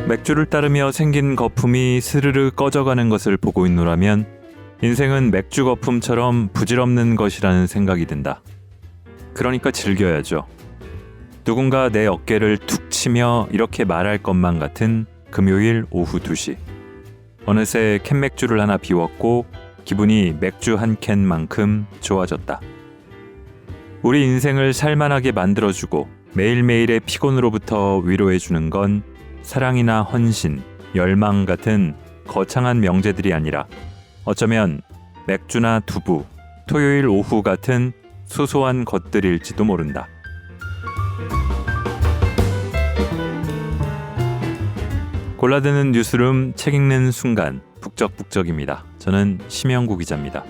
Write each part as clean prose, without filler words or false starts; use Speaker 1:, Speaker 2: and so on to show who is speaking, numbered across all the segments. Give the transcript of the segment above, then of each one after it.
Speaker 1: 맥주를 따르며 생긴 거품이 스르르 꺼져가는 것을 보고 있노라면 인생은 맥주 거품처럼 부질없는 것이라는 생각이 든다. 그러니까 즐겨야죠. 누군가 내 어깨를 툭 치며 이렇게 말할 것만 같은 금요일 오후 2시. 어느새 캔맥주를 하나 비웠고 기분이 맥주 한 캔만큼 좋아졌다. 우리 인생을 살만하게 만들어주고 매일매일의 피곤으로부터 위로해주는 건 사랑이나 헌신, 열망 같은 거창한 명제들이 아니라 어쩌면 맥주나 두부, 토요일 오후 같은 소소한 것들일지도 모른다. 골라드는 뉴스룸 책 읽는 순간 북적북적입니다. 저는 심영구 기자입니다.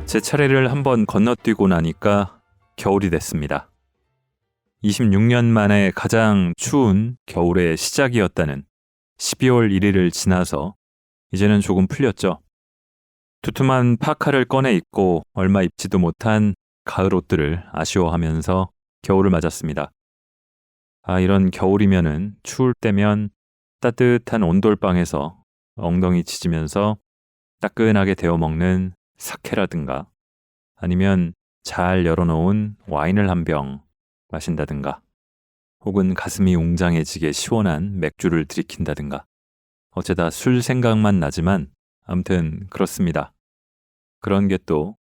Speaker 1: 제 차례를 한번 건너뛰고 나니까 겨울이 됐습니다. 26년 만에 가장 추운 겨울의 시작이었다는 12월 1일을 지나서 이제는 조금 풀렸죠. 두툼한 파카를 꺼내 입고 얼마 입지도 못한 가을 옷들을 아쉬워하면서 겨울을 맞았습니다. 이런 겨울이면은 추울 때면 따뜻한 온돌방에서 엉덩이 지지면서 따끈하게 데워 먹는 사케라든가 아니면 잘 열어놓은 와인을 한 병 마신다든가 혹은 가슴이 웅장해지게 시원한 맥주를 들이킨다든가 어쩌다 술 생각만 나지만 아무튼 그렇습니다. 그런 게 또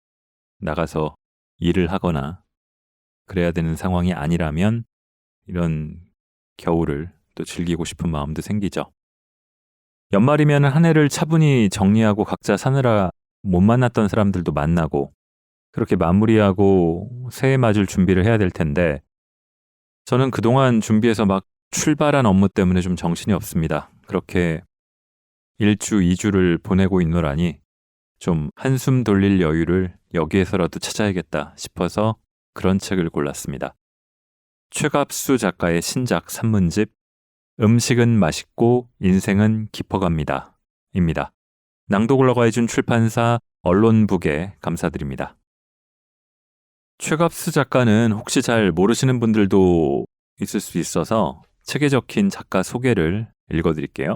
Speaker 1: 나가서 일을 하거나 그래야 되는 상황이 아니라면 이런 겨울을 또 즐기고 싶은 마음도 생기죠. 연말이면 한 해를 차분히 정리하고 각자 사느라 못 만났던 사람들도 만나고 그렇게 마무리하고 새해 맞을 준비를 해야 될 텐데 저는 그동안 준비해서 막 출발한 업무 때문에 좀 정신이 없습니다. 그렇게 1주, 2주를 보내고 있노라니 좀 한숨 돌릴 여유를 여기에서라도 찾아야겠다 싶어서 그런 책을 골랐습니다. 최갑수 작가의 신작 산문집 음식은 맛있고 인생은 깊어갑니다. 입니다. 낭독을 허가해준 출판사 언론북에 감사드립니다. 최갑수 작가는 혹시 잘 모르시는 분들도 있을 수 있어서 책에 적힌 작가 소개를 읽어드릴게요.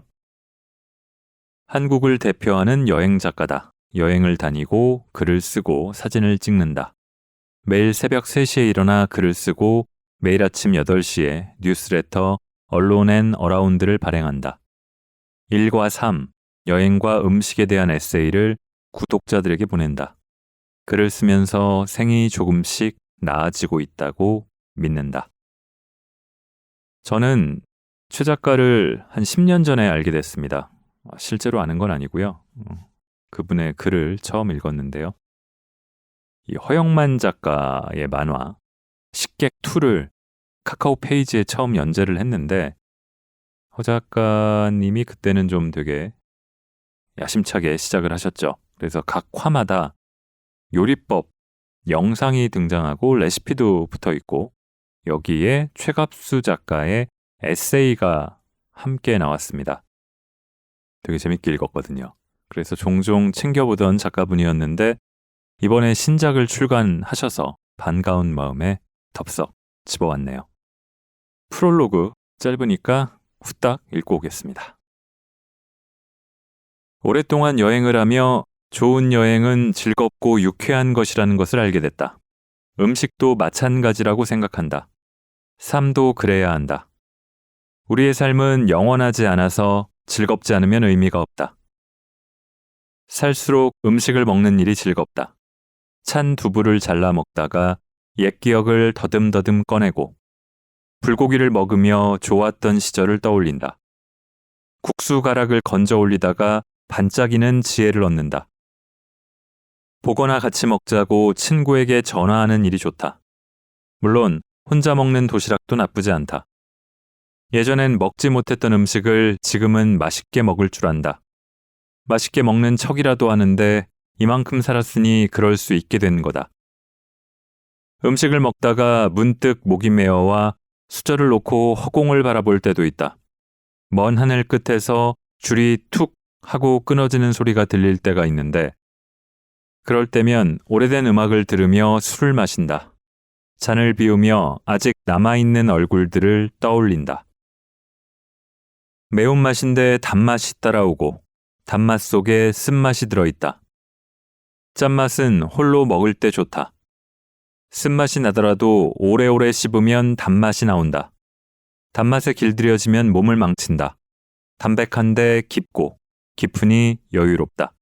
Speaker 1: 한국을 대표하는 여행 작가다. 여행을 다니고 글을 쓰고 사진을 찍는다. 매일 새벽 3시에 일어나 글을 쓰고 매일 아침 8시에 뉴스레터 언론 앤 어라운드를 발행한다. 1과 3, 여행과 음식에 대한 에세이를 구독자들에게 보낸다. 글을 쓰면서 생이 조금씩 나아지고 있다고 믿는다. 저는 최 작가를 한 10년 전에 알게 됐습니다. 실제로 아는 건 아니고요. 그분의 글을 처음 읽었는데요. 이 허영만 작가의 만화 식객2를 카카오 페이지에 처음 연재를 했는데 허 작가님이 그때는 좀 되게 야심차게 시작을 하셨죠. 그래서 각 화마다 요리법, 영상이 등장하고 레시피도 붙어 있고 여기에 최갑수 작가의 에세이가 함께 나왔습니다. 되게 재밌게 읽었거든요. 그래서 종종 챙겨보던 작가분이었는데 이번에 신작을 출간하셔서 반가운 마음에 덥석 집어왔네요. 프롤로그 짧으니까 후딱 읽고 오겠습니다. 오랫동안 여행을 하며 좋은 여행은 즐겁고 유쾌한 것이라는 것을 알게 됐다. 음식도 마찬가지라고 생각한다. 삶도 그래야 한다. 우리의 삶은 영원하지 않아서 즐겁지 않으면 의미가 없다. 살수록 음식을 먹는 일이 즐겁다. 찬 두부를 잘라 먹다가 옛 기억을 더듬더듬 꺼내고 불고기를 먹으며 좋았던 시절을 떠올린다. 국수 가락을 건져 올리다가 반짝이는 지혜를 얻는다. 보거나 같이 먹자고 친구에게 전화하는 일이 좋다. 물론 혼자 먹는 도시락도 나쁘지 않다. 예전엔 먹지 못했던 음식을 지금은 맛있게 먹을 줄 안다. 맛있게 먹는 척이라도 하는데 이만큼 살았으니 그럴 수 있게 된 거다. 음식을 먹다가 문득 목이 메어와 수저를 놓고 허공을 바라볼 때도 있다. 먼 하늘 끝에서 줄이 툭 하고 끊어지는 소리가 들릴 때가 있는데 그럴 때면 오래된 음악을 들으며 술을 마신다. 잔을 비우며 아직 남아있는 얼굴들을 떠올린다. 매운맛인데 단맛이 따라오고 단맛 속에 쓴맛이 들어있다. 짠맛은 홀로 먹을 때 좋다. 쓴맛이 나더라도 오래오래 씹으면 단맛이 나온다. 단맛에 길들여지면 몸을 망친다. 담백한데 깊고 깊으니 여유롭다.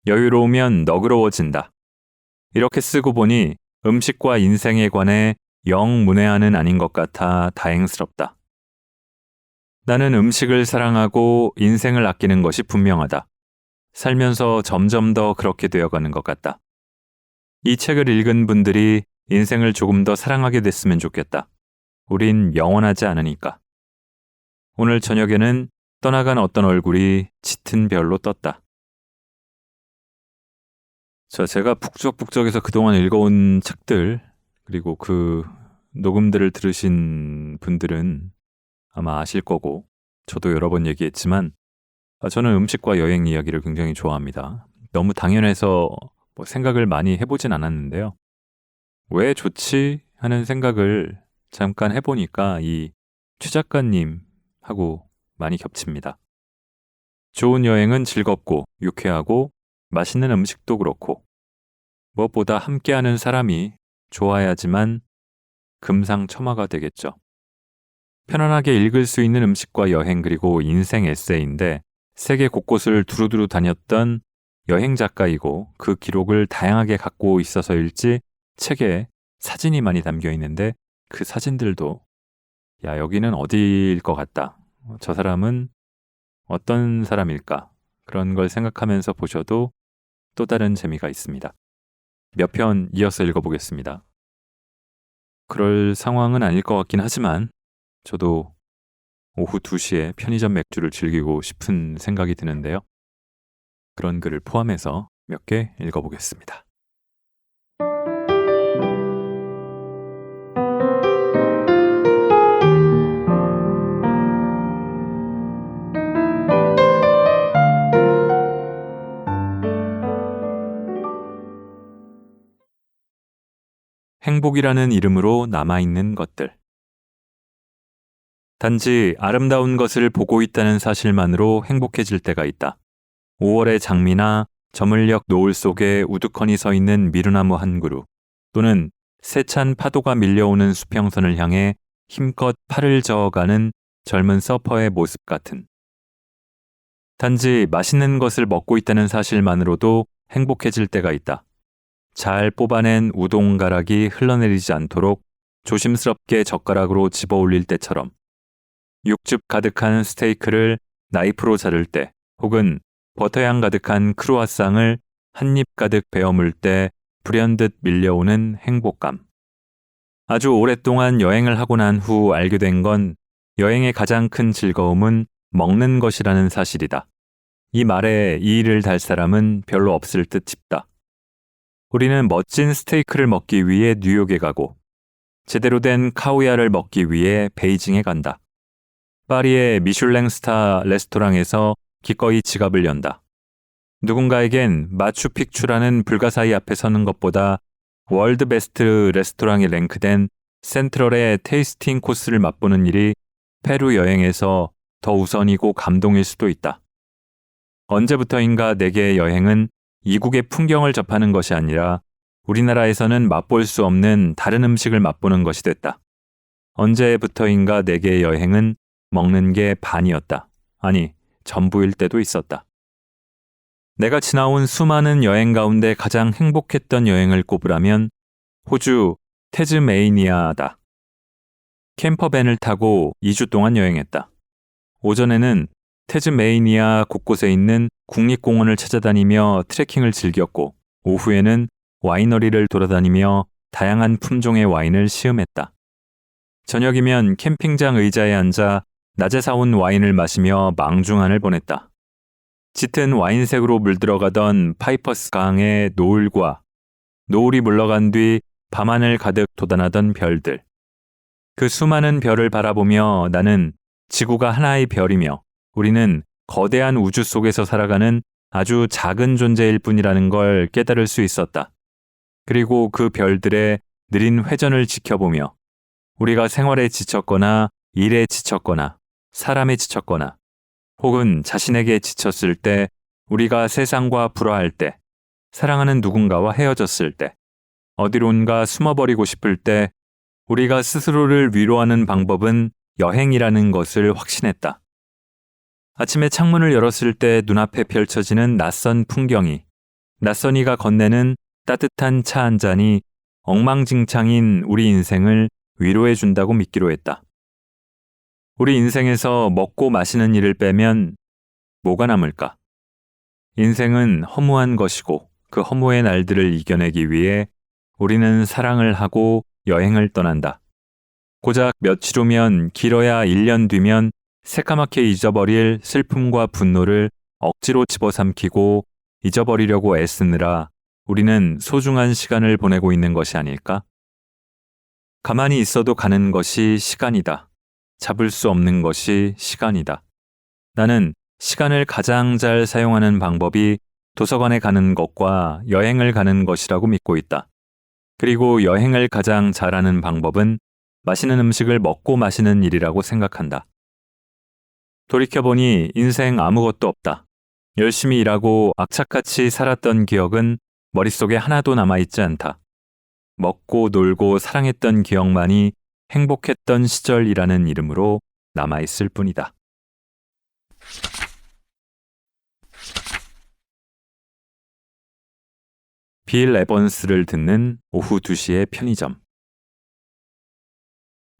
Speaker 1: 여유로우면 너그러워진다. 이렇게 쓰고 보니 음식과 인생에 관해 영 문외한은 아닌 것 같아 다행스럽다. 나는 음식을 사랑하고 인생을 아끼는 것이 분명하다. 살면서 점점 더 그렇게 되어가는 것 같다. 이 책을 읽은 분들이 인생을 조금 더 사랑하게 됐으면 좋겠다. 우린 영원하지 않으니까. 오늘 저녁에는 떠나간 어떤 얼굴이 짙은 별로 떴다. 제가 북적북적해서 그동안 읽어온 책들, 그리고 그 녹음들을 들으신 분들은 아마 아실 거고, 저도 여러 번 얘기했지만, 저는 음식과 여행 이야기를 굉장히 좋아합니다. 너무 당연해서 생각을 많이 해보진 않았는데요. 왜 좋지? 하는 생각을 잠깐 해보니까 이 최 작가님하고 많이 겹칩니다. 좋은 여행은 즐겁고 유쾌하고 맛있는 음식도 그렇고 무엇보다 함께하는 사람이 좋아야지만 금상첨화가 되겠죠. 편안하게 읽을 수 있는 음식과 여행 그리고 인생 에세이인데 세계 곳곳을 두루두루 다녔던 여행 작가이고 그 기록을 다양하게 갖고 있어서일지 책에 사진이 많이 담겨 있는데 그 사진들도 야, 여기는 어디일 것 같다. 저 사람은 어떤 사람일까? 그런 걸 생각하면서 보셔도 또 다른 재미가 있습니다. 몇 편 이어서 읽어보겠습니다. 그럴 상황은 아닐 것 같긴 하지만 저도 오후 2시에 편의점 맥주를 즐기고 싶은 생각이 드는데요. 그런 글을 포함해서 몇 개 읽어보겠습니다. 행복이라는 이름으로 남아있는 것들. 단지 아름다운 것을 보고 있다는 사실만으로 행복해질 때가 있다. 5월의 장미나 저물녘 노을 속에 우두커니 서 있는 미루나무 한 그루, 또는 세찬 파도가 밀려오는 수평선을 향해 힘껏 팔을 저어가는 젊은 서퍼의 모습 같은. 단지 맛있는 것을 먹고 있다는 사실만으로도 행복해질 때가 있다. 잘 뽑아낸 우동가락이 흘러내리지 않도록 조심스럽게 젓가락으로 집어 올릴 때처럼 육즙 가득한 스테이크를 나이프로 자를 때 혹은 버터향 가득한 크루아상을 한 입 가득 베어 물 때 불현듯 밀려오는 행복감. 아주 오랫동안 여행을 하고 난 후 알게 된 건 여행의 가장 큰 즐거움은 먹는 것이라는 사실이다. 이 말에 이의를 달 사람은 별로 없을 듯 싶다. 우리는 멋진 스테이크를 먹기 위해 뉴욕에 가고 제대로 된 카우야를 먹기 위해 베이징에 간다. 파리의 미슐랭 스타 레스토랑에서 기꺼이 지갑을 연다. 누군가에겐 마추픽추라는 불가사의 앞에 서는 것보다 월드 베스트 레스토랑에 랭크된 센트럴의 테이스팅 코스를 맛보는 일이 페루 여행에서 더 우선이고 감동일 수도 있다. 언제부터인가 내게의 여행은 이국의 풍경을 접하는 것이 아니라 우리나라에서는 맛볼 수 없는 다른 음식을 맛보는 것이 됐다. 언제부터인가 내게의 여행은 먹는 게 반이었다. 아니, 전부일 때도 있었다. 내가 지나온 수많은 여행 가운데 가장 행복했던 여행을 꼽으라면 호주 태즈메이니아다. 캠퍼밴을 타고 2주 동안 여행했다. 오전에는 태즈메이니아 곳곳에 있는 국립공원을 찾아다니며 트레킹을 즐겼고 오후에는 와이너리를 돌아다니며 다양한 품종의 와인을 시음했다. 저녁이면 캠핑장 의자에 앉아 낮에 사온 와인을 마시며 망중한을 보냈다. 짙은 와인색으로 물들어가던 파이퍼스 강의 노을과 노을이 물러간 뒤 밤하늘 가득 돋아나던 별들. 그 수많은 별을 바라보며 나는 지구가 하나의 별이며 우리는 거대한 우주 속에서 살아가는 아주 작은 존재일 뿐이라는 걸 깨달을 수 있었다. 그리고 그 별들의 느린 회전을 지켜보며 우리가 생활에 지쳤거나 일에 지쳤거나 사람에 지쳤거나 혹은 자신에게 지쳤을 때, 우리가 세상과 불화할 때, 사랑하는 누군가와 헤어졌을 때, 어디론가 숨어버리고 싶을 때, 우리가 스스로를 위로하는 방법은 여행이라는 것을 확신했다. 아침에 창문을 열었을 때 눈앞에 펼쳐지는 낯선 풍경이, 낯선 이가 건네는 따뜻한 차 한 잔이 엉망진창인 우리 인생을 위로해 준다고 믿기로 했다. 우리 인생에서 먹고 마시는 일을 빼면 뭐가 남을까? 인생은 허무한 것이고 그 허무의 날들을 이겨내기 위해 우리는 사랑을 하고 여행을 떠난다. 고작 며칠 후면 길어야 1년 뒤면 새까맣게 잊어버릴 슬픔과 분노를 억지로 집어삼키고 잊어버리려고 애쓰느라 우리는 소중한 시간을 보내고 있는 것이 아닐까? 가만히 있어도 가는 것이 시간이다. 잡을 수 없는 것이 시간이다. 나는 시간을 가장 잘 사용하는 방법이 도서관에 가는 것과 여행을 가는 것이라고 믿고 있다. 그리고 여행을 가장 잘하는 방법은 맛있는 음식을 먹고 마시는 일이라고 생각한다. 돌이켜보니 인생 아무것도 없다. 열심히 일하고 악착같이 살았던 기억은 머릿속에 하나도 남아있지 않다. 먹고 놀고 사랑했던 기억만이 행복했던 시절이라는 이름으로 남아있을 뿐이다. 빌 에번스를 듣는 오후 2시의 편의점.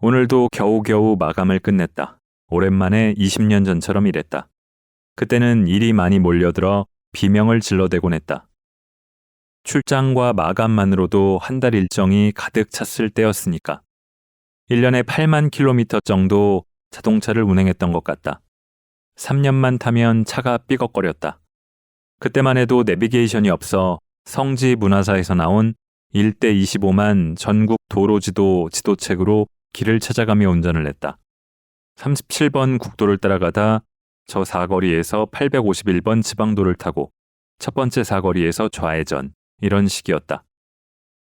Speaker 1: 오늘도 겨우겨우 마감을 끝냈다. 오랜만에 20년 전처럼 일했다. 그때는 일이 많이 몰려들어 비명을 질러대곤 했다. 출장과 마감만으로도 한 달 일정이 가득 찼을 때였으니까. 1년에 8만 킬로미터 정도 자동차를 운행했던 것 같다. 3년만 타면 차가 삐걱거렸다. 그때만 해도 내비게이션이 없어 성지 문화사에서 나온 1대 25만 전국 도로지도 지도책으로 길을 찾아가며 운전을 했다. 37번 국도를 따라가다 저 사거리에서 851번 지방도를 타고 첫 번째 사거리에서 좌회전, 이런 식이었다.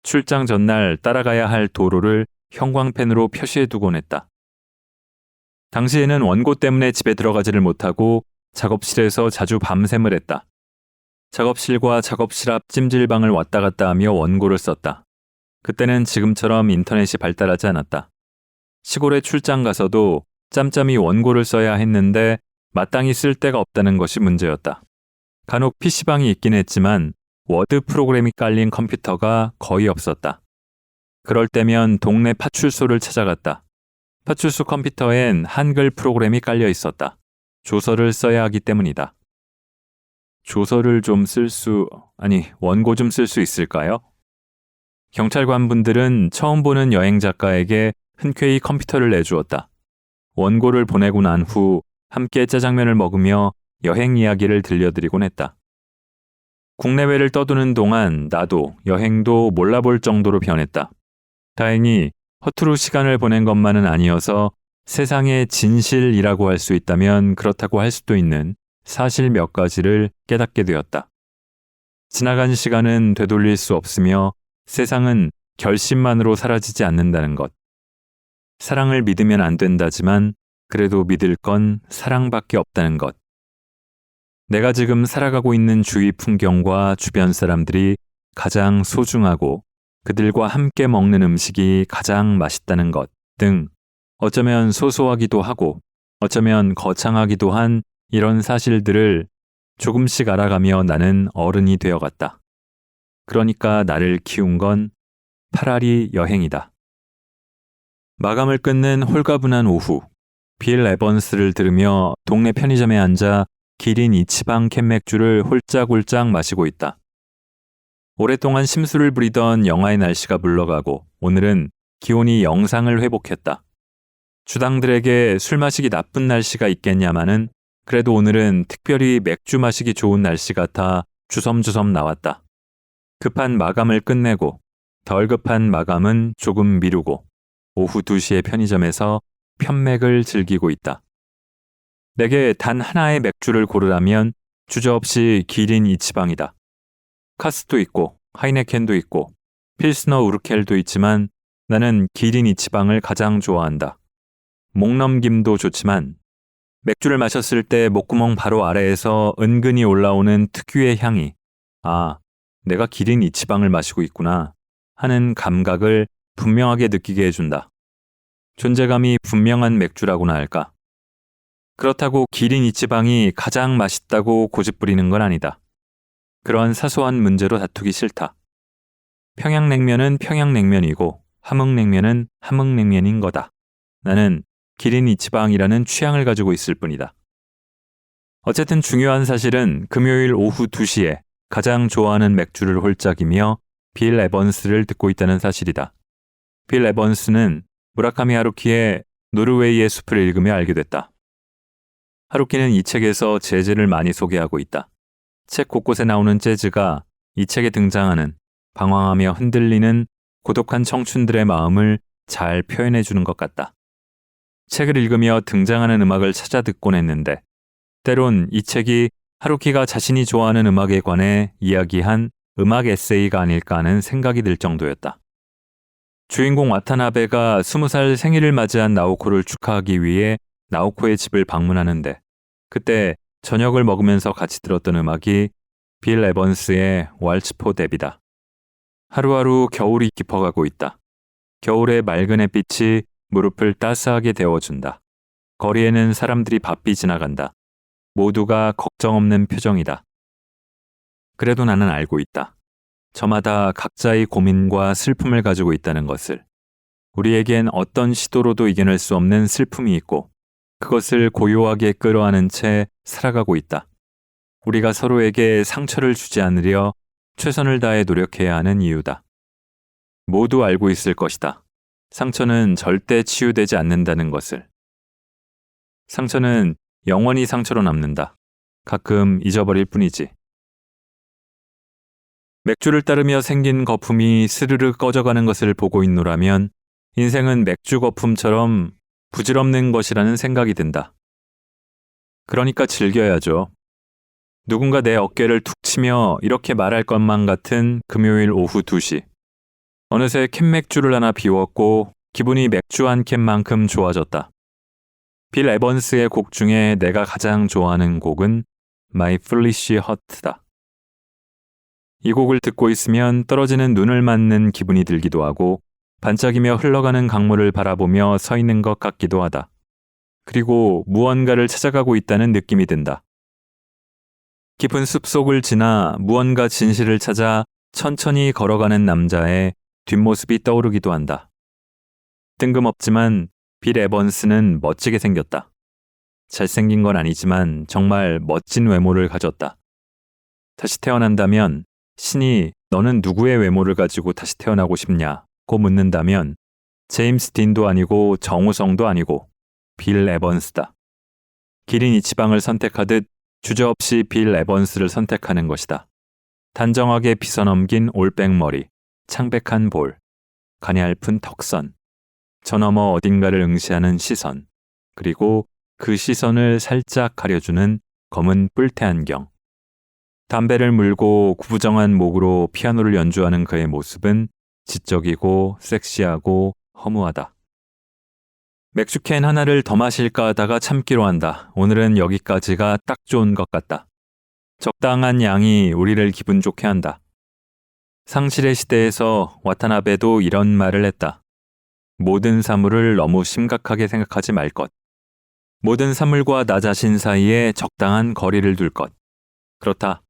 Speaker 1: 출장 전날 따라가야 할 도로를 형광펜으로 표시해두곤 했다. 당시에는 원고 때문에 집에 들어가지를 못하고 작업실에서 자주 밤샘을 했다. 작업실과 작업실 앞 찜질방을 왔다 갔다 하며 원고를 썼다. 그때는 지금처럼 인터넷이 발달하지 않았다. 시골에 출장 가서도 짬짬이 원고를 써야 했는데 마땅히 쓸 데가 없다는 것이 문제였다. 간혹 PC방이 있긴 했지만 워드 프로그램이 깔린 컴퓨터가 거의 없었다. 그럴 때면 동네 파출소를 찾아갔다. 파출소 컴퓨터엔 한글 프로그램이 깔려 있었다. 조서를 써야 하기 때문이다. 조서를 좀 원고 좀 쓸 수 있을까요? 경찰관분들은 처음 보는 여행 작가에게 흔쾌히 컴퓨터를 내주었다. 원고를 보내고 난 후 함께 짜장면을 먹으며 여행 이야기를 들려드리곤 했다. 국내외를 떠도는 동안 나도 여행도 몰라볼 정도로 변했다. 다행히 허투루 시간을 보낸 것만은 아니어서 세상의 진실이라고 할 수 있다면 그렇다고 할 수도 있는 사실 몇 가지를 깨닫게 되었다. 지나간 시간은 되돌릴 수 없으며 세상은 결심만으로 사라지지 않는다는 것. 사랑을 믿으면 안 된다지만 그래도 믿을 건 사랑밖에 없다는 것. 내가 지금 살아가고 있는 주위 풍경과 주변 사람들이 가장 소중하고 그들과 함께 먹는 음식이 가장 맛있다는 것 등 어쩌면 소소하기도 하고 어쩌면 거창하기도 한 이런 사실들을 조금씩 알아가며 나는 어른이 되어갔다. 그러니까 나를 키운 건 파라리 여행이다. 마감을 끝낸 홀가분한 오후, 빌 에번스를 들으며 동네 편의점에 앉아 기린 이치방 캔맥주를 홀짝홀짝 마시고 있다. 오랫동안 심수를 부리던 영하의 날씨가 물러가고 오늘은 기온이 영상을 회복했다. 주당들에게 술 마시기 나쁜 날씨가 있겠냐마는 그래도 오늘은 특별히 맥주 마시기 좋은 날씨 같아 주섬주섬 나왔다. 급한 마감을 끝내고 덜 급한 마감은 조금 미루고 오후 2시에 편의점에서 편맥을 즐기고 있다. 내게 단 하나의 맥주를 고르라면 주저없이 기린 이치방이다. 카스도 있고 하이네켄도 있고 필스너 우르켈도 있지만 나는 기린 이치방을 가장 좋아한다. 목넘김도 좋지만 맥주를 마셨을 때 목구멍 바로 아래에서 은근히 올라오는 특유의 향이 아, 내가 기린 이치방을 마시고 있구나 하는 감각을 분명하게 느끼게 해준다. 존재감이 분명한 맥주라고나 할까. 그렇다고 기린 이치방이 가장 맛있다고 고집부리는 건 아니다. 그런 사소한 문제로 다투기 싫다. 평양냉면은 평양냉면이고 함흥냉면은 함흥냉면인 거다. 나는 기린 이치방이라는 취향을 가지고 있을 뿐이다. 어쨌든 중요한 사실은 금요일 오후 2시에 가장 좋아하는 맥주를 홀짝이며 빌 에번스를 듣고 있다는 사실이다. 빌 에번스는 무라카미 하루키의 노르웨이의 숲을 읽으며 알게 됐다. 하루키는 이 책에서 재즈를 많이 소개하고 있다. 책 곳곳에 나오는 재즈가 이 책에 등장하는 방황하며 흔들리는 고독한 청춘들의 마음을 잘 표현해 주는 것 같다. 책을 읽으며 등장하는 음악을 찾아 듣곤 했는데 때론 이 책이 하루키가 자신이 좋아하는 음악에 관해 이야기한 음악 에세이가 아닐까 하는 생각이 들 정도였다. 주인공 와타나베가 20살 생일을 맞이한 나오코를 축하하기 위해 나오코의 집을 방문하는데 그때 저녁을 먹으면서 같이 들었던 음악이 빌 에번스의 왈츠 포 데비다. 하루하루 겨울이 깊어가고 있다. 겨울의 맑은 햇빛이 무릎을 따스하게 데워준다. 거리에는 사람들이 바삐 지나간다. 모두가 걱정 없는 표정이다. 그래도 나는 알고 있다. 저마다 각자의 고민과 슬픔을 가지고 있다는 것을. 우리에겐 어떤 시도로도 이겨낼 수 없는 슬픔이 있고 그것을 고요하게 끌어안은 채 살아가고 있다. 우리가 서로에게 상처를 주지 않으려 최선을 다해 노력해야 하는 이유다. 모두 알고 있을 것이다. 상처는 절대 치유되지 않는다는 것을. 상처는 영원히 상처로 남는다. 가끔 잊어버릴 뿐이지. 맥주를 따르며 생긴 거품이 스르르 꺼져가는 것을 보고 있노라면 인생은 맥주 거품처럼 부질없는 것이라는 생각이 든다. 그러니까 즐겨야죠. 누군가 내 어깨를 툭 치며 이렇게 말할 것만 같은 금요일 오후 2시. 어느새 캔맥주를 하나 비웠고 기분이 맥주 한 캔만큼 좋아졌다. 빌 에번스의 곡 중에 내가 가장 좋아하는 곡은 My Foolish Heart다. 이 곡을 듣고 있으면 떨어지는 눈을 맞는 기분이 들기도 하고 반짝이며 흘러가는 강물을 바라보며 서 있는 것 같기도 하다. 그리고 무언가를 찾아가고 있다는 느낌이 든다. 깊은 숲속을 지나 무언가 진실을 찾아 천천히 걸어가는 남자의 뒷모습이 떠오르기도 한다. 뜬금없지만 빌 에번스는 멋지게 생겼다. 잘생긴 건 아니지만 정말 멋진 외모를 가졌다. 다시 태어난다면 신이 너는 누구의 외모를 가지고 다시 태어나고 싶냐고 묻는다면 제임스 딘도 아니고 정우성도 아니고 빌 에번스다. 기린 이치방을 선택하듯 주저없이 빌 에번스를 선택하는 것이다. 단정하게 빗어넘긴 올백머리, 창백한 볼, 가냘픈 턱선, 저 너머 어딘가를 응시하는 시선, 그리고 그 시선을 살짝 가려주는 검은 뿔테 안경. 담배를 물고 구부정한 목으로 피아노를 연주하는 그의 모습은 지적이고 섹시하고 허무하다. 맥주캔 하나를 더 마실까 하다가 참기로 한다. 오늘은 여기까지가 딱 좋은 것 같다. 적당한 양이 우리를 기분 좋게 한다. 상실의 시대에서 와타나베도 이런 말을 했다. 모든 사물을 너무 심각하게 생각하지 말 것. 모든 사물과 나 자신 사이에 적당한 거리를 둘 것. 그렇다.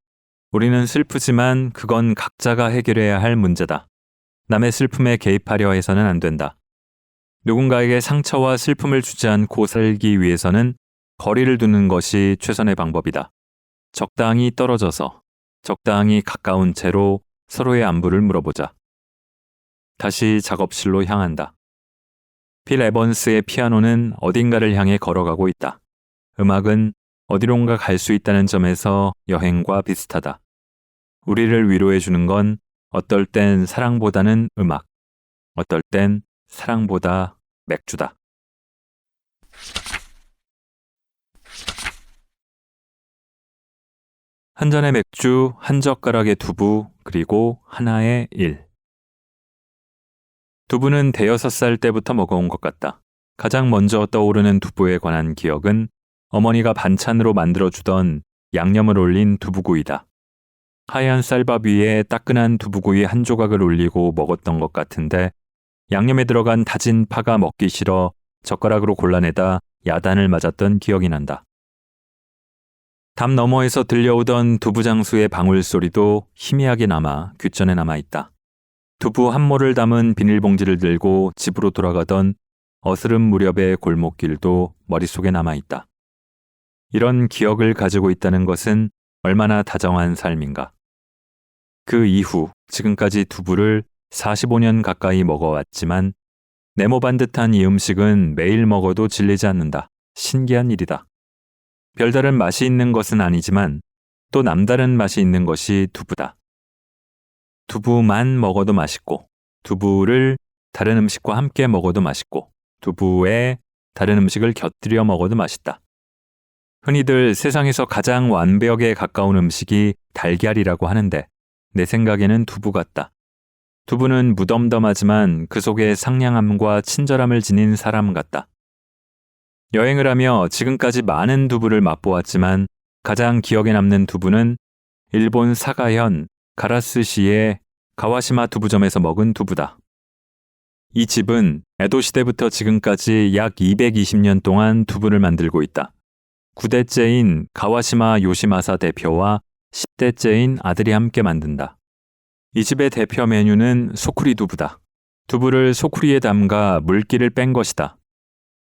Speaker 1: 우리는 슬프지만 그건 각자가 해결해야 할 문제다. 남의 슬픔에 개입하려 해서는 안 된다. 누군가에게 상처와 슬픔을 주지 않고 살기 위해서는 거리를 두는 것이 최선의 방법이다. 적당히 떨어져서 적당히 가까운 채로 서로의 안부를 물어보자. 다시 작업실로 향한다. 빌 에번스의 피아노는 어딘가를 향해 걸어가고 있다. 음악은 어디론가 갈 수 있다는 점에서 여행과 비슷하다. 우리를 위로해 주는 건 어떨 땐 사랑보다는 음악, 어떨 땐 사랑보다 맥주다. 한 잔의 맥주, 한 젓가락의 두부, 그리고 하나의 일. 두부는 대여섯 살 때부터 먹어온 것 같다. 가장 먼저 떠오르는 두부에 관한 기억은 어머니가 반찬으로 만들어주던 양념을 올린 두부구이다. 하얀 쌀밥 위에 따끈한 두부구이 한 조각을 올리고 먹었던 것 같은데 양념에 들어간 다진 파가 먹기 싫어 젓가락으로 골라내다 야단을 맞았던 기억이 난다. 담 너머에서 들려오던 두부장수의 방울 소리도 희미하게 남아 귓전에 남아있다. 두부 한 모를 담은 비닐봉지를 들고 집으로 돌아가던 어스름 무렵의 골목길도 머릿속에 남아있다. 이런 기억을 가지고 있다는 것은 얼마나 다정한 삶인가. 그 이후 지금까지 두부를 45년 가까이 먹어왔지만 네모 반듯한 이 음식은 매일 먹어도 질리지 않는다. 신기한 일이다. 별다른 맛이 있는 것은 아니지만 또 남다른 맛이 있는 것이 두부다. 두부만 먹어도 맛있고, 두부를 다른 음식과 함께 먹어도 맛있고, 두부에 다른 음식을 곁들여 먹어도 맛있다. 흔히들 세상에서 가장 완벽에 가까운 음식이 달걀이라고 하는데 내 생각에는 두부 같다. 두부는 무덤덤하지만 그 속에 상냥함과 친절함을 지닌 사람 같다. 여행을 하며 지금까지 많은 두부를 맛보았지만 가장 기억에 남는 두부는 일본 사가현 가라스시의 가와시마 두부점에서 먹은 두부다. 이 집은 에도 시대부터 지금까지 약 220년 동안 두부를 만들고 있다. 9대째인 가와시마 요시마사 대표와 10대째인 아들이 함께 만든다. 이 집의 대표 메뉴는 소쿠리 두부다. 두부를 소쿠리에 담가 물기를 뺀 것이다.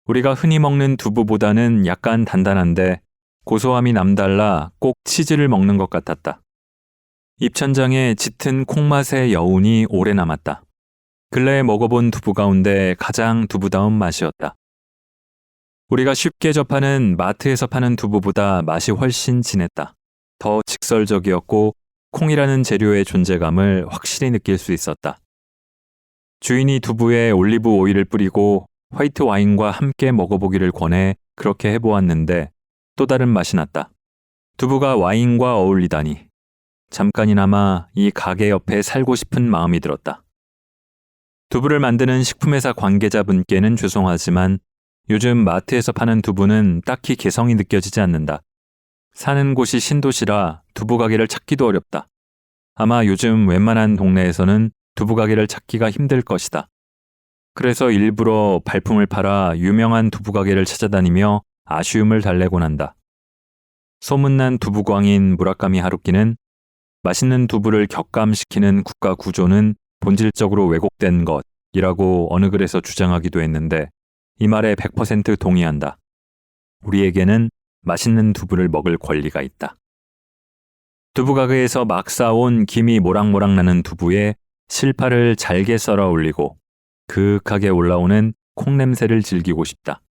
Speaker 1: 우리가 흔히 먹는 두부보다는 약간 단단한데 고소함이 남달라 꼭 치즈를 먹는 것 같았다. 입천장에 짙은 콩맛의 여운이 오래 남았다. 근래에 먹어본 두부 가운데 가장 두부다운 맛이었다. 우리가 쉽게 접하는 마트에서 파는 두부보다 맛이 훨씬 진했다. 더 직설적이었고 콩이라는 재료의 존재감을 확실히 느낄 수 있었다. 주인이 두부에 올리브 오일을 뿌리고 화이트 와인과 함께 먹어보기를 권해 그렇게 해보았는데 또 다른 맛이 났다. 두부가 와인과 어울리다니. 잠깐이나마 이 가게 옆에 살고 싶은 마음이 들었다. 두부를 만드는 식품회사 관계자분께는 죄송하지만 요즘 마트에서 파는 두부는 딱히 개성이 느껴지지 않는다. 사는 곳이 신도시라 두부 가게를 찾기도 어렵다. 아마 요즘 웬만한 동네에서는 두부 가게를 찾기가 힘들 것이다. 그래서 일부러 발품을 팔아 유명한 두부 가게를 찾아다니며 아쉬움을 달래곤 한다. 소문난 두부광인 무라카미 하루키는 맛있는 두부를 격감시키는 국가 구조는 본질적으로 왜곡된 것이라고 어느 글에서 주장하기도 했는데 이 말에 100% 동의한다. 우리에게는 맛있는 두부를 먹을 권리가 있다. 두부 가게에서 막 싸온 김이 모락모락 나는 두부에 실파를 잘게 썰어 올리고 그윽하게 올라오는 콩 냄새를 즐기고 싶다.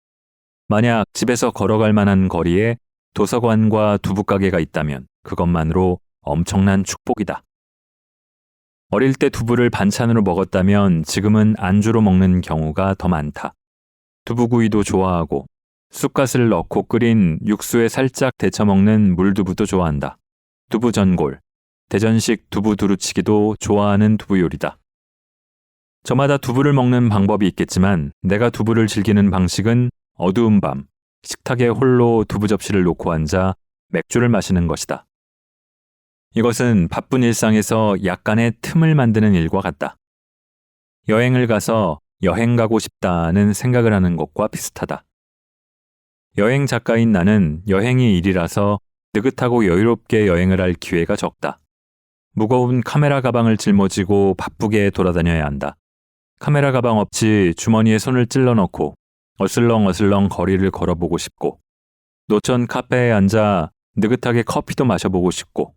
Speaker 1: 만약 집에서 걸어갈 만한 거리에 도서관과 두부 가게가 있다면 그것만으로 엄청난 축복이다. 어릴 때 두부를 반찬으로 먹었다면 지금은 안주로 먹는 경우가 더 많다. 두부구이도 좋아하고 쑥갓을 넣고 끓인 육수에 살짝 데쳐 먹는 물두부도 좋아한다. 두부전골, 대전식 두부 두루치기도 좋아하는 두부 요리다. 저마다 두부를 먹는 방법이 있겠지만 내가 두부를 즐기는 방식은 어두운 밤, 식탁에 홀로 두부 접시를 놓고 앉아 맥주를 마시는 것이다. 이것은 바쁜 일상에서 약간의 틈을 만드는 일과 같다. 여행을 가서 여행 가고 싶다는 생각을 하는 것과 비슷하다. 여행 작가인 나는 여행이 일이라서 느긋하고 여유롭게 여행을 할 기회가 적다. 무거운 카메라 가방을 짊어지고 바쁘게 돌아다녀야 한다. 카메라 가방 없이 주머니에 손을 찔러 넣고 어슬렁어슬렁 거리를 걸어보고 싶고 노천 카페에 앉아 느긋하게 커피도 마셔보고 싶고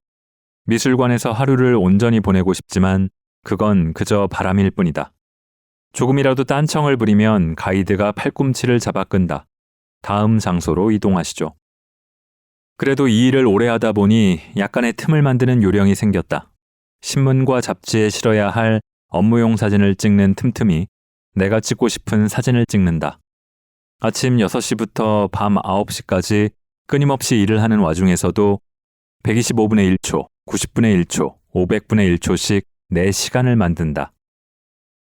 Speaker 1: 미술관에서 하루를 온전히 보내고 싶지만 그건 그저 바람일 뿐이다. 조금이라도 딴청을 부리면 가이드가 팔꿈치를 잡아 끈다. 다음 장소로 이동하시죠. 그래도 이 일을 오래 하다 보니 약간의 틈을 만드는 요령이 생겼다. 신문과 잡지에 실어야 할 업무용 사진을 찍는 틈틈이 내가 찍고 싶은 사진을 찍는다. 아침 6시부터 밤 9시까지 끊임없이 일을 하는 와중에서도 125분의 1초, 90분의 1초, 500분의 1초씩 내 시간을 만든다.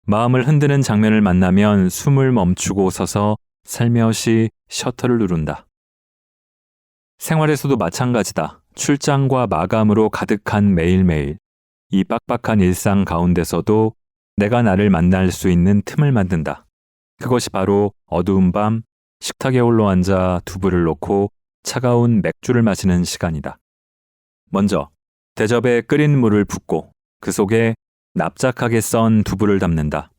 Speaker 1: 마음을 흔드는 장면을 만나면 숨을 멈추고 서서 살며시 셔터를 누른다. 생활에서도 마찬가지다. 출장과 마감으로 가득한 매일매일. 이 빡빡한 일상 가운데서도 내가 나를 만날 수 있는 틈을 만든다. 그것이 바로 어두운 밤 식탁에 올라앉아 두부를 놓고 차가운 맥주를 마시는 시간이다. 먼저 대접에 끓인 물을 붓고 그 속에 납작하게 썬 두부를 담는다.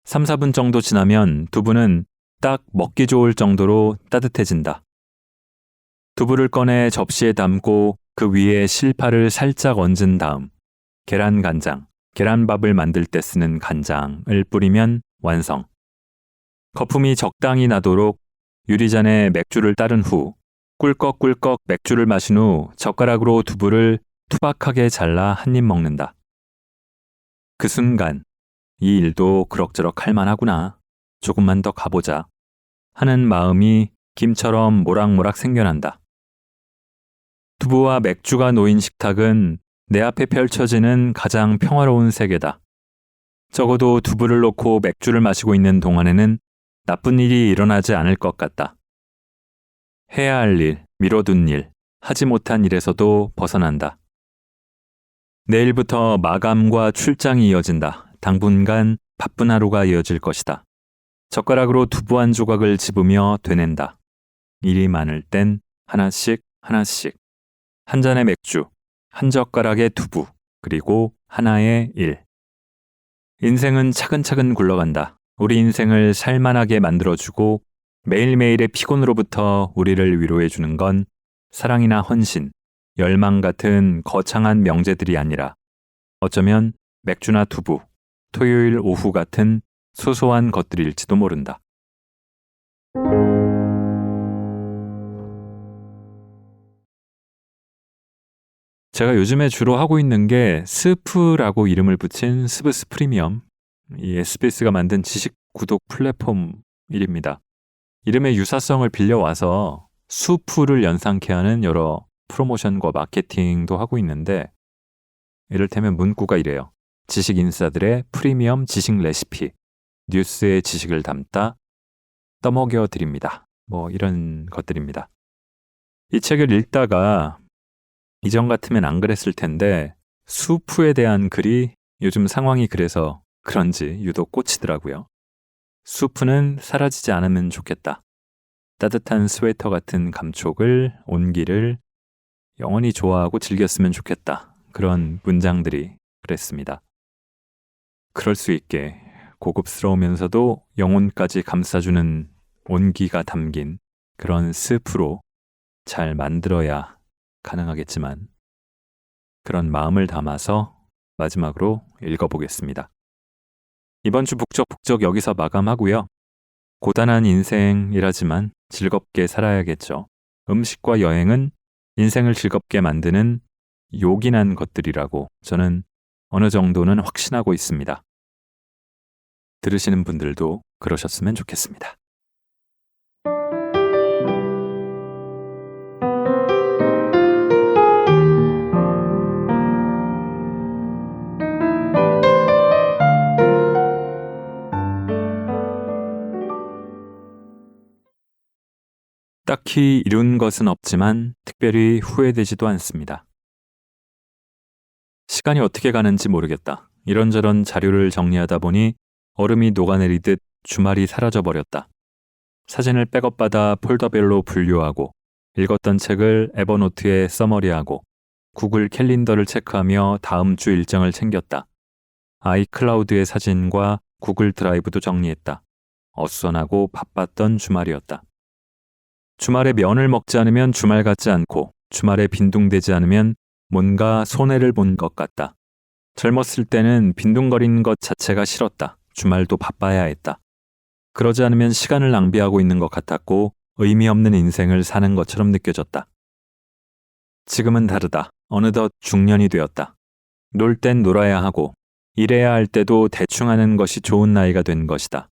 Speaker 1: 3, 4분 정도 지나면 두부는 딱 먹기 좋을 정도로 따뜻해진다. 두부를 꺼내 접시에 담고 그 위에 실파를 살짝 얹은 다음 계란 간장, 계란밥을 만들 때 쓰는 간장을 뿌리면 완성. 거품이 적당히 나도록 유리잔에 맥주를 따른 후 꿀꺽꿀꺽 맥주를 마신 후 젓가락으로 두부를 투박하게 잘라 한 입 먹는다. 그 순간 이 일도 그럭저럭 할 만하구나. 조금만 더 가보자. 하는 마음이 김처럼 모락모락 생겨난다. 두부와 맥주가 놓인 식탁은 내 앞에 펼쳐지는 가장 평화로운 세계다. 적어도 두부를 놓고 맥주를 마시고 있는 동안에는 나쁜 일이 일어나지 않을 것 같다. 해야 할 일, 미뤄둔 일, 하지 못한 일에서도 벗어난다. 내일부터 마감과 출장이 이어진다. 당분간 바쁜 하루가 이어질 것이다. 젓가락으로 두부 한 조각을 집으며 되낸다. 일이 많을 땐 하나씩 하나씩. 한 잔의 맥주, 한 젓가락의 두부, 그리고 하나의 일. 인생은 차근차근 굴러간다. 우리 인생을 살만하게 만들어주고 매일매일의 피곤으로부터 우리를 위로해주는 건 사랑이나 헌신, 열망 같은 거창한 명제들이 아니라 어쩌면 맥주나 두부, 토요일 오후 같은 소소한 것들일지도 모른다. 제가 요즘에 주로 하고 있는 게 스프라고 이름을 붙인 스브스 프리미엄, 이 SBS가 만든 지식 구독 플랫폼 일입니다. 이름의 유사성을 빌려와서 수프를 연상케 하는 여러 프로모션과 마케팅도 하고 있는데 이를테면 문구가 이래요. 지식 인싸들의 프리미엄 지식 레시피, 뉴스의 지식을 담다 떠먹여 드립니다. 뭐 이런 것들입니다. 이 책을 읽다가 이전 같으면 안 그랬을 텐데 수프에 대한 글이 요즘 상황이 그래서 그런지 유독 꽂히더라고요. 수프는 사라지지 않으면 좋겠다. 따뜻한 스웨터 같은 감촉을, 온기를 영원히 좋아하고 즐겼으면 좋겠다. 그런 문장들이 그랬습니다. 그럴 수 있게 고급스러우면서도 영혼까지 감싸주는 온기가 담긴 그런 스프로 잘 만들어야 가능하겠지만 그런 마음을 담아서 마지막으로 읽어보겠습니다. 이번 주 북적북적 여기서 마감하고요. 고단한 인생이라지만 즐겁게 살아야겠죠. 음식과 여행은 인생을 즐겁게 만드는 요긴한 것들이라고 저는 어느 정도는 확신하고 있습니다. 들으시는 분들도 그러셨으면 좋겠습니다. 딱히 이룬 것은 없지만 특별히 후회되지도 않습니다. 시간이 어떻게 가는지 모르겠다. 이런저런 자료를 정리하다 보니 얼음이 녹아내리듯 주말이 사라져버렸다. 사진을 백업받아 폴더별로 분류하고 읽었던 책을 에버노트에 써머리하고 구글 캘린더를 체크하며 다음 주 일정을 챙겼다. 아이클라우드의 사진과 구글 드라이브도 정리했다. 어수선하고 바빴던 주말이었다. 주말에 면을 먹지 않으면 주말 같지 않고 주말에 빈둥대지 않으면 뭔가 손해를 본 것 같다. 젊었을 때는 빈둥거리는 것 자체가 싫었다. 주말도 바빠야 했다. 그러지 않으면 시간을 낭비하고 있는 것 같았고 의미 없는 인생을 사는 것처럼 느껴졌다. 지금은 다르다. 어느덧 중년이 되었다. 놀 땐 놀아야 하고 일해야 할 때도 대충 하는 것이 좋은 나이가 된 것이다.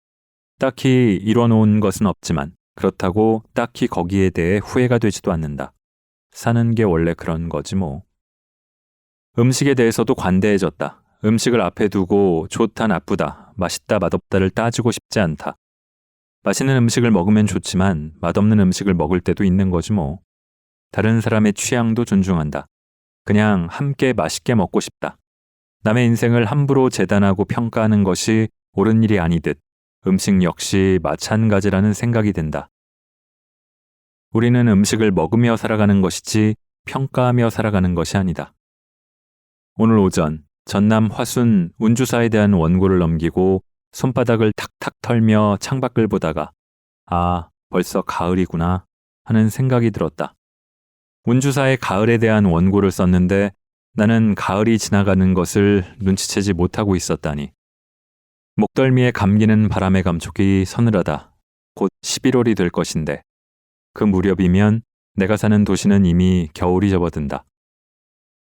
Speaker 1: 딱히 이뤄놓은 것은 없지만 그렇다고 딱히 거기에 대해 후회가 되지도 않는다. 사는 게 원래 그런 거지 뭐. 음식에 대해서도 관대해졌다. 음식을 앞에 두고 좋다 나쁘다, 맛있다 맛없다를 따지고 싶지 않다. 맛있는 음식을 먹으면 좋지만 맛없는 음식을 먹을 때도 있는 거지 뭐. 다른 사람의 취향도 존중한다. 그냥 함께 맛있게 먹고 싶다. 남의 인생을 함부로 재단하고 평가하는 것이 옳은 일이 아니듯 음식 역시 마찬가지라는 생각이 든다. 우리는 음식을 먹으며 살아가는 것이지 평가하며 살아가는 것이 아니다. 오늘 오전 전남 화순 운주사에 대한 원고를 넘기고 손바닥을 탁탁 털며 창밖을 보다가 벌써 가을이구나 하는 생각이 들었다. 운주사의 가을에 대한 원고를 썼는데 나는 가을이 지나가는 것을 눈치채지 못하고 있었다니. 목덜미에 감기는 바람의 감촉이 서늘하다. 곧 11월이 될 것인데 그 무렵이면 내가 사는 도시는 이미 겨울이 접어든다.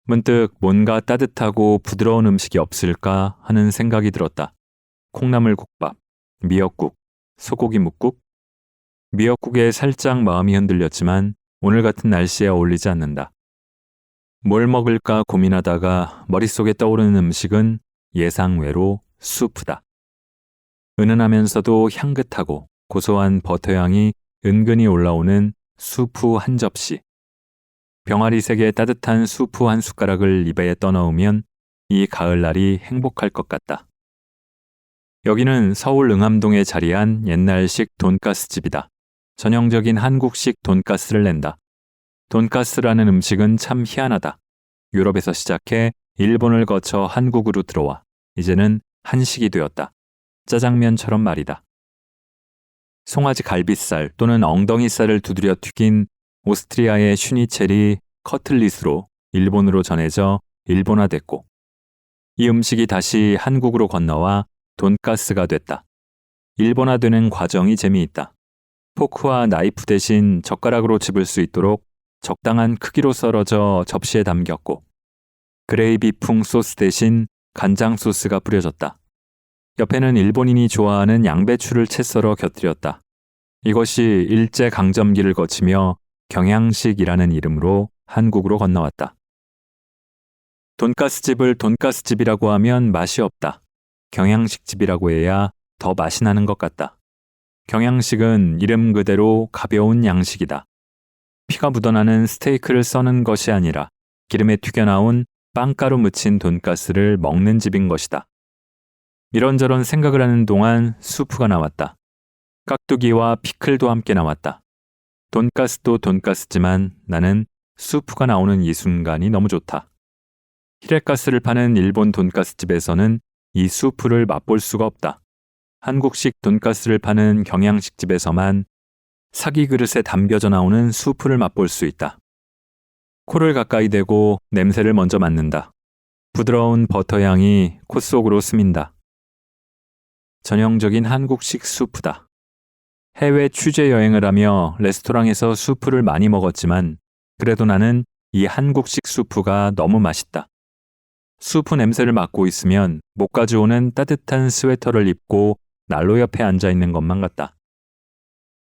Speaker 1: 문득 뭔가 따뜻하고 부드러운 음식이 없을까 하는 생각이 들었다. 콩나물국밥, 미역국, 소고기 묵국. 미역국에 살짝 마음이 흔들렸지만 오늘 같은 날씨에 어울리지 않는다. 뭘 먹을까 고민하다가 머릿속에 떠오르는 음식은 예상외로 수프다. 은은하면서도 향긋하고 고소한 버터향이 은근히 올라오는 수프 한 접시. 병아리색의 따뜻한 수프 한 숟가락을 입에 떠넣으면 이 가을날이 행복할 것 같다. 여기는 서울 응암동에 자리한 옛날식 돈가스 집이다. 전형적인 한국식 돈가스를 낸다. 돈가스라는 음식은 참 희한하다. 유럽에서 시작해 일본을 거쳐 한국으로 들어와 이제는 한식이 되었다. 짜장면처럼 말이다. 송아지 갈비살 또는 엉덩이살을 두드려 튀긴 오스트리아의 슈니첼이 커틀릿으로 일본으로 전해져 일본화됐고 이 음식이 다시 한국으로 건너와 돈가스가 됐다. 일본화되는 과정이 재미있다. 포크와 나이프 대신 젓가락으로 집을 수 있도록 적당한 크기로 썰어져 접시에 담겼고 그레이비풍 소스 대신 간장 소스가 뿌려졌다. 옆에는 일본인이 좋아하는 양배추를 채 썰어 곁들였다. 이것이 일제강점기를 거치며 경양식이라는 이름으로 한국으로 건너왔다. 돈가스집을 돈가스집이라고 하면 맛이 없다. 경양식집이라고 해야 더 맛이 나는 것 같다. 경양식은 이름 그대로 가벼운 양식이다. 피가 묻어나는 스테이크를 써는 것이 아니라 기름에 튀겨나온 빵가루 묻힌 돈가스를 먹는 집인 것이다. 이런저런 생각을 하는 동안 수프가 나왔다. 깍두기와 피클도 함께 나왔다. 돈가스도 돈가스지만 나는 수프가 나오는 이 순간이 너무 좋다. 히레가스를 파는 일본 돈가스집에서는 이 수프를 맛볼 수가 없다. 한국식 돈가스를 파는 경양식 집에서만 사기 그릇에 담겨져 나오는 수프를 맛볼 수 있다. 코를 가까이 대고 냄새를 먼저 맡는다. 부드러운 버터향이 코 속으로 스민다. 전형적인 한국식 수프다. 해외 취재 여행을 하며 레스토랑에서 수프를 많이 먹었지만 그래도 나는 이 한국식 수프가 너무 맛있다. 수프 냄새를 맡고 있으면 목까지 오는 따뜻한 스웨터를 입고 난로 옆에 앉아 있는 것만 같다.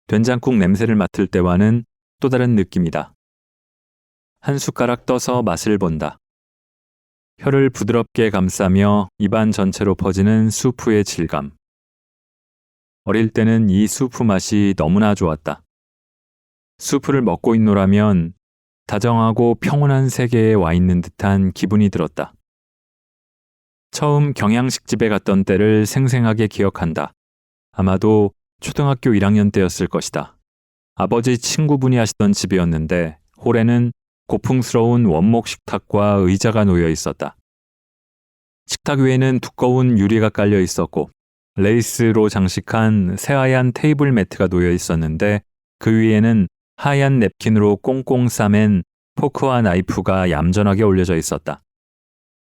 Speaker 1: 된장국 냄새를 맡을 때와는 또 다른 느낌이다. 한 숟가락 떠서 맛을 본다. 혀를 부드럽게 감싸며 입안 전체로 퍼지는 수프의 질감. 어릴 때는 이 수프 맛이 너무나 좋았다. 수프를 먹고 있노라면 다정하고 평온한 세계에 와 있는 듯한 기분이 들었다. 처음 경양식집에 갔던 때를 생생하게 기억한다. 아마도 초등학교 1학년 때였을 것이다. 아버지 친구분이 하시던 집이었는데 홀에는 고풍스러운 원목 식탁과 의자가 놓여 있었다. 식탁 위에는 두꺼운 유리가 깔려 있었고 레이스로 장식한 새하얀 테이블 매트가 놓여 있었는데 그 위에는 하얀 냅킨으로 꽁꽁 싸맨 포크와 나이프가 얌전하게 올려져 있었다.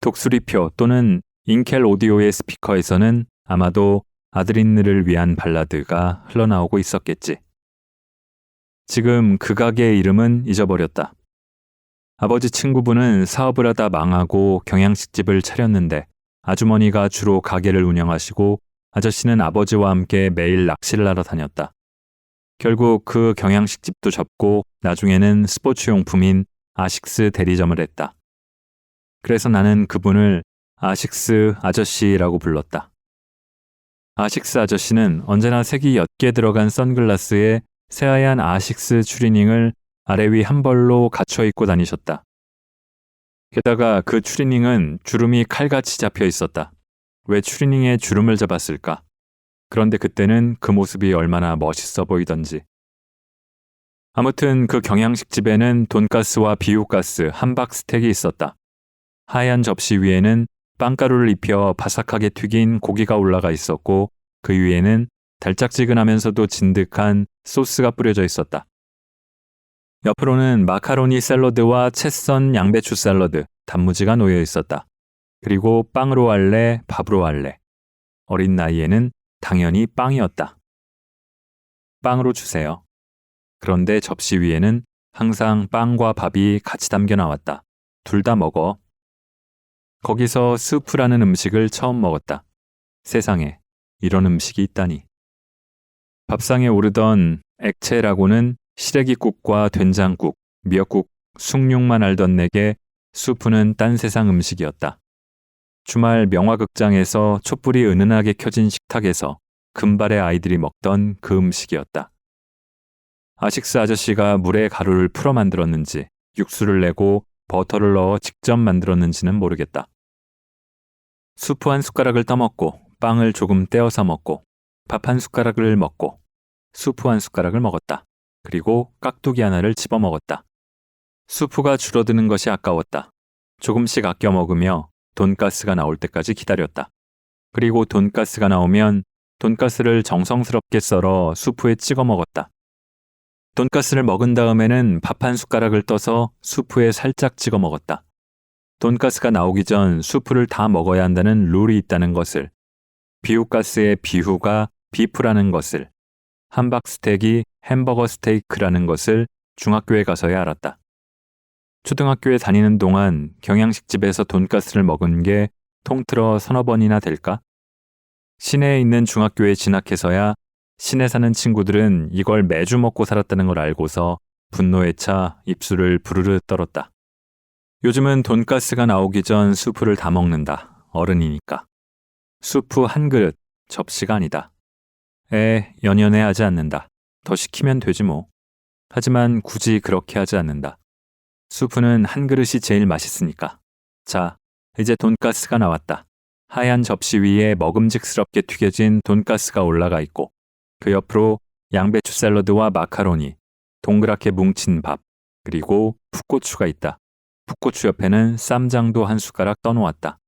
Speaker 1: 독수리표 또는 인켈 오디오의 스피커에서는 아마도 아드린느를 위한 발라드가 흘러나오고 있었겠지. 지금 그 가게의 이름은 잊어버렸다. 아버지 친구분은 사업을 하다 망하고 경양식집을 차렸는데 아주머니가 주로 가게를 운영하시고 아저씨는 아버지와 함께 매일 낚시를 하러 다녔다. 결국 그 경양식집도 접고 나중에는 스포츠용품인 아식스 대리점을 했다. 그래서 나는 그분을 아식스 아저씨라고 불렀다. 아식스 아저씨는 언제나 색이 옅게 들어간 선글라스에 새하얀 아식스 추리닝을 아래 위 한 벌로 갇혀 입고 다니셨다. 게다가 그 추리닝은 주름이 칼같이 잡혀 있었다. 왜 추리닝에 주름을 잡았을까? 그런데 그때는 그 모습이 얼마나 멋있어 보이던지. 아무튼 그 경양식 집에는 돈가스와 비유가스, 함박 스테이크 있었다. 하얀 접시 위에는 빵가루를 입혀 바삭하게 튀긴 고기가 올라가 있었고 그 위에는 달짝지근하면서도 진득한 소스가 뿌려져 있었다. 옆으로는 마카로니 샐러드와 채 썬 양배추 샐러드, 단무지가 놓여 있었다. 그리고 빵으로 할래, 밥으로 할래. 어린 나이에는 당연히 빵이었다. 빵으로 주세요. 그런데 접시 위에는 항상 빵과 밥이 같이 담겨 나왔다. 둘 다 먹어. 거기서 스프라는 음식을 처음 먹었다. 세상에 이런 음식이 있다니. 밥상에 오르던 액체라고는 시래기국과 된장국, 미역국, 숭늉만 알던 내게 수프는 딴 세상 음식이었다. 주말 명화극장에서 촛불이 은은하게 켜진 식탁에서 금발의 아이들이 먹던 그 음식이었다. 아식스 아저씨가 물에 가루를 풀어 만들었는지 육수를 내고 버터를 넣어 직접 만들었는지는 모르겠다. 수프 한 숟가락을 떠먹고 빵을 조금 떼어서 먹고 밥 한 숟가락을 먹고 수프 한 숟가락을 먹었다. 그리고 깍두기 하나를 집어 먹었다. 수프가 줄어드는 것이 아까웠다. 조금씩 아껴 먹으며 돈가스가 나올 때까지 기다렸다. 그리고 돈가스가 나오면 돈가스를 정성스럽게 썰어 수프에 찍어 먹었다. 돈가스를 먹은 다음에는 밥 한 숟가락을 떠서 수프에 살짝 찍어 먹었다. 돈가스가 나오기 전 수프를 다 먹어야 한다는 룰이 있다는 것을, 비후가스의 비후가 비프라는 것을, 함박 스테이크 햄버거 스테이크라는 것을 중학교에 가서야 알았다. 초등학교에 다니는 동안 경양식집에서 돈가스를 먹은 게 통틀어 서너 번이나 될까? 시내에 있는 중학교에 진학해서야 시내 사는 친구들은 이걸 매주 먹고 살았다는 걸 알고서 분노에 차 입술을 부르르 떨었다. 요즘은 돈가스가 나오기 전 수프를 다 먹는다. 어른이니까. 수프 한 그릇, 접시가 아니다. 연연해 하지 않는다. 더 시키면 되지 뭐. 하지만 굳이 그렇게 하지 않는다. 수프는 한 그릇이 제일 맛있으니까. 자, 이제 돈가스가 나왔다. 하얀 접시 위에 먹음직스럽게 튀겨진 돈가스가 올라가 있고 그 옆으로 양배추 샐러드와 마카로니, 동그랗게 뭉친 밥, 그리고 풋고추가 있다. 풋고추 옆에는 쌈장도 한 숟가락 떠놓았다.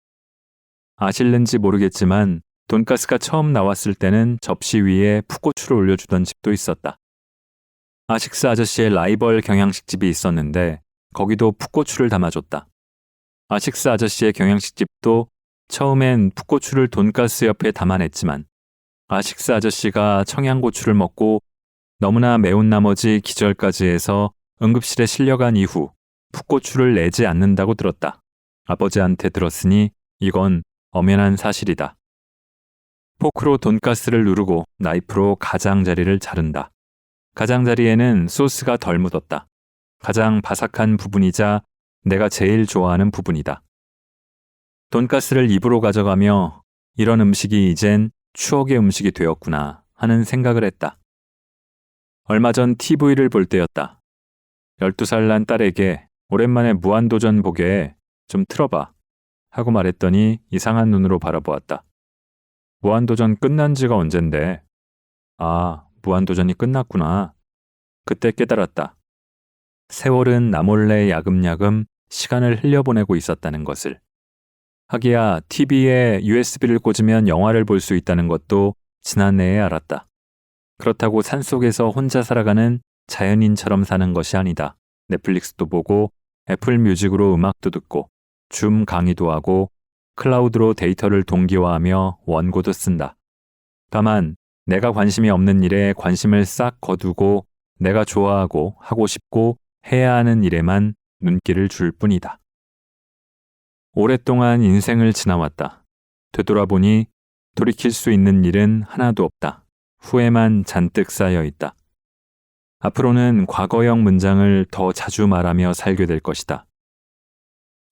Speaker 1: 아실는지 모르겠지만 돈가스가 처음 나왔을 때는 접시 위에 풋고추를 올려주던 집도 있었다. 아식스 아저씨의 라이벌 경양식집이 있었는데 거기도 풋고추를 담아줬다. 아식스 아저씨의 경양식집도 처음엔 풋고추를 돈가스 옆에 담아냈지만 아식스 아저씨가 청양고추를 먹고 너무나 매운 나머지 기절까지 해서 응급실에 실려간 이후 풋고추를 내지 않는다고 들었다. 아버지한테 들었으니 이건 엄연한 사실이다. 포크로 돈가스를 누르고 나이프로 가장자리를 자른다. 가장자리에는 소스가 덜 묻었다. 가장 바삭한 부분이자 내가 제일 좋아하는 부분이다. 돈가스를 입으로 가져가며 이런 음식이 이젠 추억의 음식이 되었구나 하는 생각을 했다. 얼마 전 TV를 볼 때였다. 12살 난 딸에게 오랜만에 무한도전 보게 좀 틀어봐 하고 말했더니 이상한 눈으로 바라보았다. 무한도전 끝난 지가 언젠데. 아, 무한도전이 끝났구나. 그때 깨달았다. 세월은 나 몰래 야금야금 시간을 흘려보내고 있었다는 것을. 하기야 TV에 USB를 꽂으면 영화를 볼 수 있다는 것도 지난해에 알았다. 그렇다고 산속에서 혼자 살아가는 자연인처럼 사는 것이 아니다. 넷플릭스도 보고 애플 뮤직으로 음악도 듣고 줌 강의도 하고 클라우드로 데이터를 동기화하며 원고도 쓴다. 다만 내가 관심이 없는 일에 관심을 싹 거두고 내가 좋아하고 하고 싶고 해야 하는 일에만 눈길을 줄 뿐이다. 오랫동안 인생을 지나왔다. 되돌아보니 돌이킬 수 있는 일은 하나도 없다. 후회만 잔뜩 쌓여 있다. 앞으로는 과거형 문장을 더 자주 말하며 살게 될 것이다.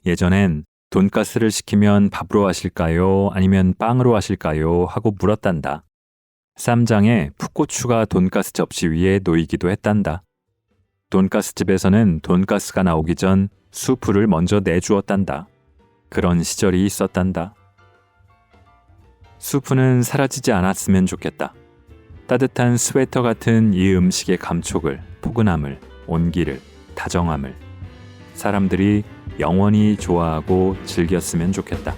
Speaker 1: 예전엔 돈가스를 시키면 밥으로 하실까요? 아니면 빵으로 하실까요? 하고 물었단다. 쌈장에 풋고추가 돈가스 접시 위에 놓이기도 했단다. 돈가스 집에서는 돈가스가 나오기 전 수프를 먼저 내주었단다. 그런 시절이 있었단다. 수프는 사라지지 않았으면 좋겠다. 따뜻한 스웨터 같은 이 음식의 감촉을, 포근함을, 온기를, 다정함을 사람들이 영원히 좋아하고 즐겼으면 좋겠다.